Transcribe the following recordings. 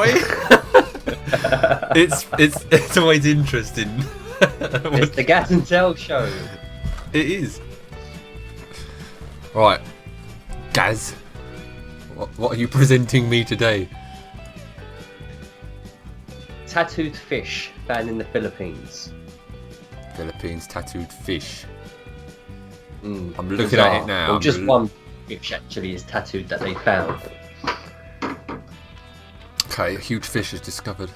boy. It's always interesting. It's the Gaz and Tel show. It is. Right, Gaz, what are you presenting me today? Tattooed fish found in the Philippines. Philippines tattooed fish. Mm, I'm looking bizarre. at it now. Well, just one fish actually is tattooed that they found. Okay, a huge fish is discovered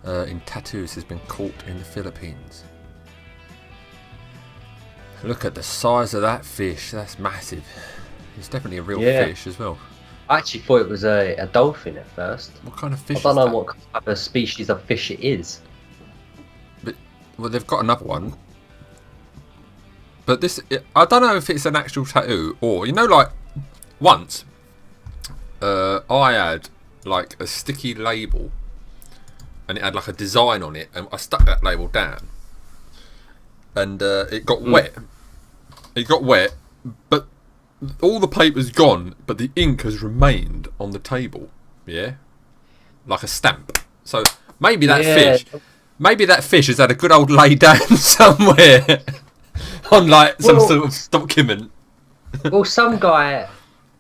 in tattoos has been caught in the Philippines. Look at the size of that fish. That's massive. It's definitely a real fish as well. I actually thought it was a dolphin at first. What kind of fish I don't know is that? what type of species of fish it is. But, well, they've got another one. But this, I don't know if it's an actual tattoo or, you know, like, once I had like a sticky label and it had like a design on it, and I stuck that label down and it got wet. It got wet, but all the paper's gone, but the ink has remained on the table. Yeah, like a stamp. So maybe that fish has had a good old lay down somewhere on like some sort of document. Well, some guy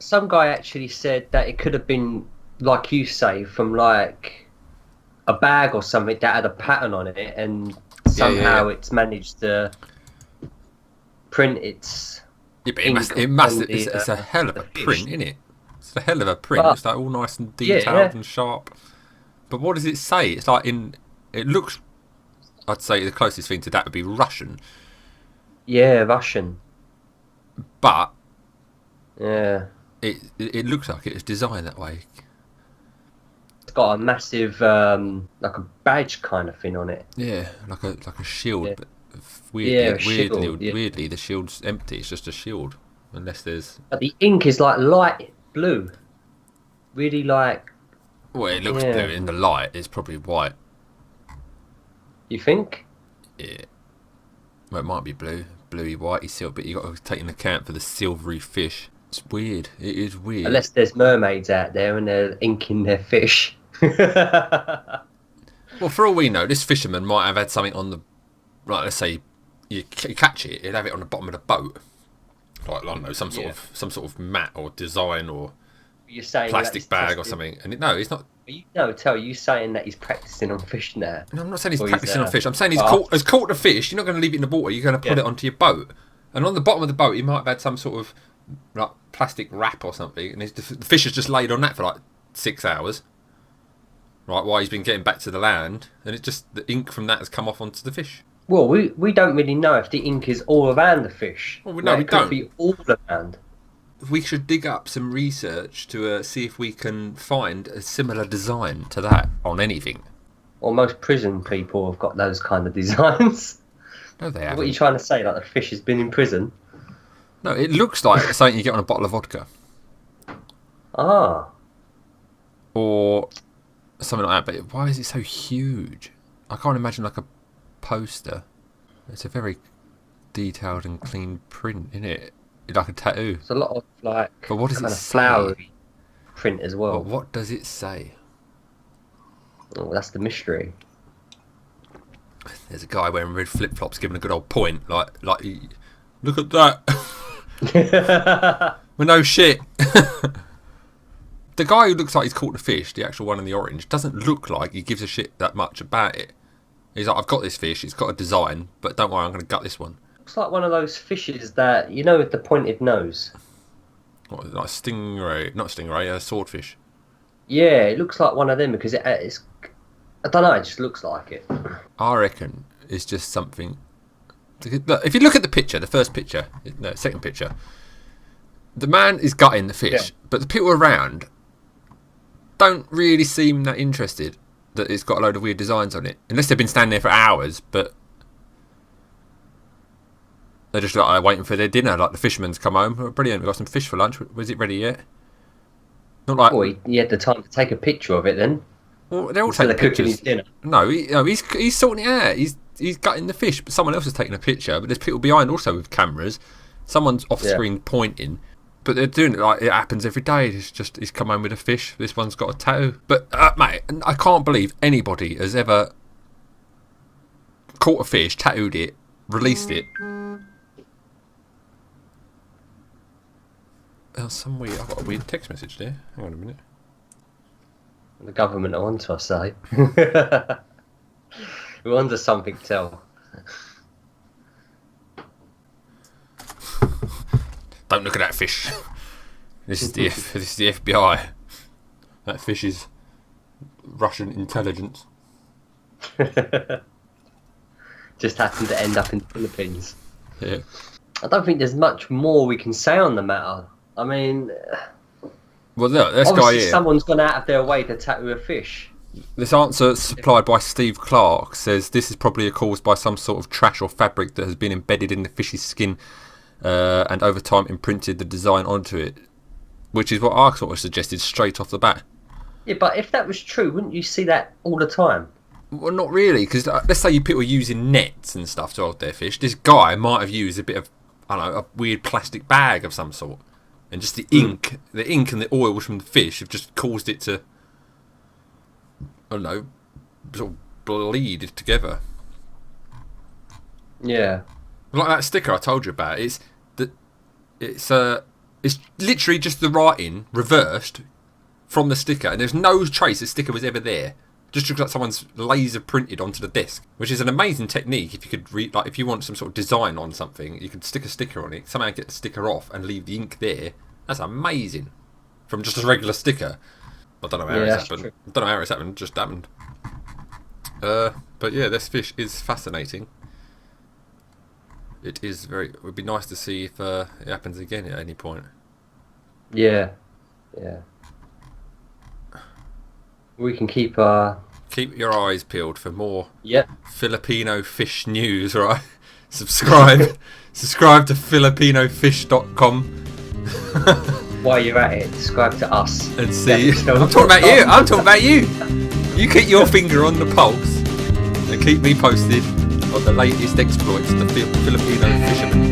actually said that it could have been, like you say, from like a bag or something that had a pattern on it, and somehow it's managed to print its. Yeah, but it must. It's a hell of a print, isn't it? It's a hell of a print. It's like all nice and detailed and sharp. But what does it say? It's like it looks. I'd say the closest thing to that would be Russian. Yeah, Russian. But yeah, it looks like it's designed that way. It's got a massive like a badge kind of thing on it. Yeah, like a shield, but weirdly, the shield's empty. It's just a shield, unless there's. But the ink is like light blue, really like. Well, it looks blue in the light. It's probably white. You think? Yeah. Well, it might be blue, bluey, whitey silver, but you got to take into account for the silvery fish. It's weird. It is weird. Unless there's mermaids out there and they're inking their fish. Well, for all we know, this fisherman might have had something on the, like, let's say, you catch it, he'd have it on the bottom of the boat, like, I don't know, some sort of mat or design or you're saying plastic bag or something. And no, it's not. You saying that he's practicing on fish now? No, I'm not saying he's practicing on fish. I'm saying he's caught a fish. You're not going to leave it in the water. You're going to put it onto your boat, and on the bottom of the boat, he might have had some sort of like plastic wrap or something, and the fish has just laid on that for like 6 hours. Right, while he's been getting back to the land, and it just the ink from that has come off onto the fish. Well, we don't really know if the ink is all around the fish. Well, no, we don't. It could be all around. We should dig up some research to see if we can find a similar design to that on anything. Well, most prison people have got those kind of designs. No, they haven't. What are you trying to say? Like the fish has been in prison? No, it looks like something you get on a bottle of vodka. Ah. Or something like that. But why is it so huge? I can't imagine like a poster. It's a very detailed and clean print, isn't it? Like a tattoo. It's a lot of like. But what does kind it of say? Flowery print as well. But what does it say? Oh, that's the mystery. There's a guy wearing red flip flops giving a good old point. Like, look at that. Well, no shit. The guy who looks like he's caught the fish, the actual one in the orange, doesn't look like he gives a shit that much about it. He's like, I've got this fish. It's got a design, but don't worry, I'm going to gut this one. Looks like one of those fishes that, you know, with the pointed nose. What, like stingray? Not stingray, a swordfish. Yeah, it looks like one of them because it's. I don't know, it just looks like it. I reckon it's just something. Look, if you look at the picture, the first picture, no, second picture, the man is gutting the fish, but the people around don't really seem that interested that it's got a load of weird designs on it. Unless they've been standing there for hours, but they're just like waiting for their dinner. Like the fisherman's come home. Oh, brilliant, we've got some fish for lunch. Was it ready yet? Not like. Well, he had the time to take a picture of it then. Well, they're all Instead taking of cooking pictures. his dinner. No, he's sorting it out. He's gutting the fish, but someone else is taking a picture. But there's people behind also with cameras. Someone's off screen pointing. But they're doing it like it happens every day. He's come home with a fish. This one's got a tattoo. But mate, I can't believe anybody has ever caught a fish, tattooed it, released it. I've got a weird text message there. Hang on a minute. The government are onto us, eh? We're onto something, Tel. Don't look at that fish. This is the FBI. That fish is Russian intelligence. Just happened to end up in the Philippines. Yeah. I don't think there's much more we can say on the matter. I mean, well, look, this guy here. Someone's gone out of their way to tattoo a fish. This answer supplied by Steve Clark says this is probably caused by some sort of trash or fabric that has been embedded in the fish's skin and over time imprinted the design onto it, which is what I sort of suggested straight off the bat. Yeah, but if that was true, wouldn't you see that all the time? Well, not really, because let's say people are using nets and stuff to hold their fish. This guy might have used a bit of, I don't know, a weird plastic bag of some sort. And just the ink and the oils from the fish have just caused it to, I don't know, sort of bleed together. Yeah. Like that sticker I told you about. It's literally just the writing reversed from the sticker, and there's no trace the sticker was ever there. Just looks like someone's laser printed onto the disc, which is an amazing technique. If you could if you want some sort of design on something, you could stick a sticker on it, somehow get the sticker off, and leave the ink there. That's amazing. From just a regular sticker. I don't know how it's happened. True. I don't know how it's happened. It just happened. But yeah, this fish is fascinating. It is it would be nice to see if it happens again at any point. Yeah. Yeah. We can keep your eyes peeled for more Yep. Filipino fish news, right? Subscribe to filipinofish.com. While you're at it, subscribe to us and see. I'm talking about you. You keep your finger on the pulse and keep me posted on the latest exploits of the Filipino fishermen.